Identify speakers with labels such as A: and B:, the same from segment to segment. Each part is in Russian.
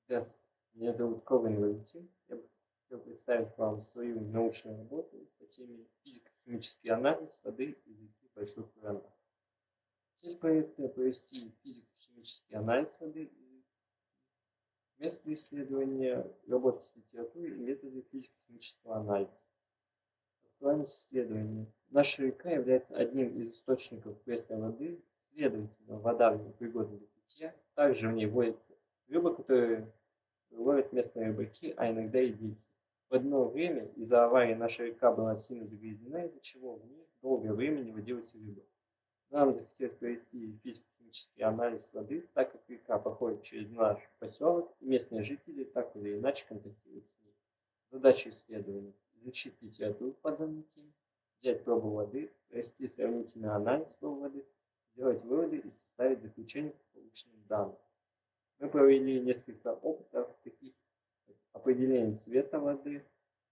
A: Здравствуйте, меня зовут Ковин Валентин. Я бы хотел представить вам свою научную работу по теме физико-химический анализ воды из реки Большой Курана. Цель проекта – провести физико-химический анализ воды из реки, методы исследования, работать с литературой и методы физико-химического анализа. Актуальность исследования. Наша река является одним из источников пресной воды, следовательно, вода в ней пригодна для питья. Также в ней водятся рыбы, которые ловят местные рыбаки, а иногда и дети. В одно время из-за аварии наша река была сильно загрязнена, из-за чего в ней долгое время не водилась рыба. Нам захотелось провести физико-химический анализ воды, так как река проходит через наш поселок, и местные жители так или иначе контактируют с ней. Задача исследования – изучить литературу по данной теме, взять пробу воды, провести сравнительный анализ пробы воды, сделать выводы и составить заключение по полученным данным. Мы провели несколько опытов, таких как определение цвета воды,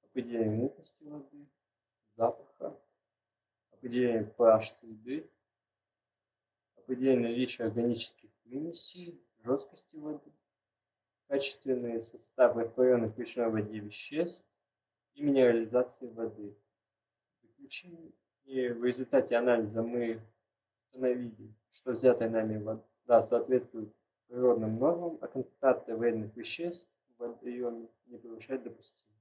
A: определение мутности воды, запаха, определение pH среды, определение наличия органических примесей, жесткости воды, качественный состав растворенных в речной воде веществ и минерализации воды. В заключение, в результате анализа мы установили, что взятая нами вода соответствует природным нормам, а концентрация вредных веществ в водоеме не превышает допустимое.